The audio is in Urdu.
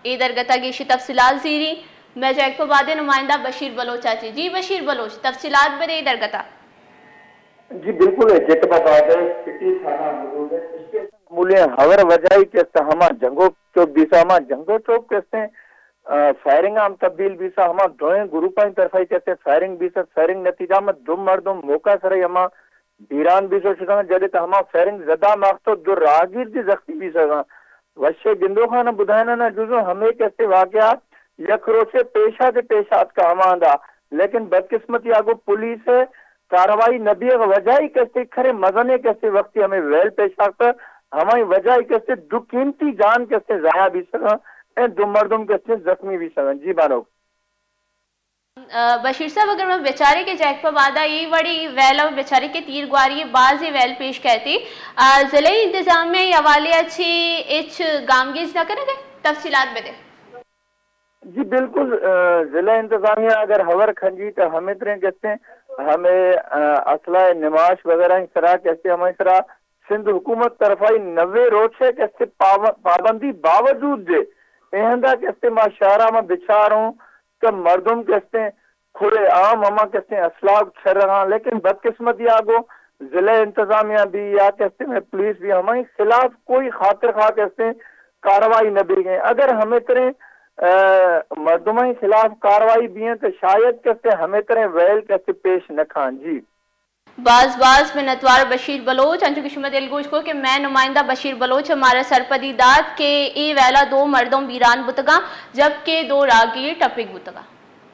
اے درگتا گیشی تفصیلات زیری میں جیک بادے نمائندہ بشیر بلوچ آچی جی بشیر بلوچ تفصیلات برے اے درگتا جی بالکل ہے جیک بادے سٹی تھانہ موجود ہے اس کے مولے ہور وجائی کے ہما جنگو چوک بیسا ہما جنگو چوک کہتے ہیں فائرنگ عام تبدیل بیسا ہما دوئیں گروپائیں طرفائی کہتے ہیں فائرنگ بیسا فائرنگ نتیجہ میں دو مردم موقع سرائی ہما بیران بیسو شکا جدے تا ہما فائرنگ زدہ ماختو دو راگیر دی زخمی بیسا گا وشے گندو خانہ بدھائنا نا جزو ہمیں کہتے واقعات یک روچے پیشہ دے پیشات کا ہماندہ لیکن بدقسمتی آگو پولیس ہے کاروائی نبی وجہ ہی کہتے کھرے مزنے کہتے وقتی ہمیں ویل پیش آتا ہماری وجہ ہی کہتے دو قیمتی جان کہتے ضائع بھی سکا دو مردم کہتے زخمی بھی سکا جی بارو بشیر صاحب اگر میں بیچارے کے جیک پر بعدہ یہ بڑی ویل اور بیچارے کے تیر گواری بعض ہی ویل پیش کہتی ضلعی انتظام میں حوالے اچھی اچ گامگیز نہ کرے گئے تفصیلات میں دے جی بالکل ضلع انتظامیہ اگر ہور کھنجی تو ہمیں ترین کہتے ہیں ہمیں اسلحہ نماش وغیرہ سرا کہتے ہمیں سرا سندھ حکومت طرفائی 90 روچے کہتے پابندی باوجود دے اہندہ کہتے ما شہرہ میں بچاروں کہ مردم کہتے ہیں کھلے عام ہما کہتے ہیں اسلحہ چھر رہا لیکن بدقسمتی آگو ضلع انتظامیہ بھی یا کہتے ہیں پولیس بھی ہمیں خلاف کوئی خاطر خواہ کہتے ہیں کاروائی نہ بھی گئے اگر ہمیں تریں مردمائی خلاف کاروائی بھی ہیں تو شاید کہتے ہمیں تریں ویل کہتے پیش نہ کھان جی باز میں نتوار بشیر بلوچ انچو کشمت الگوش کو کہ میں نمائندہ بشیر بلوچ ہمارا سرپدی داد کے ای ویلا دو مردوں بیران بتگا جبکہ دو راگیر ٹپک بتگا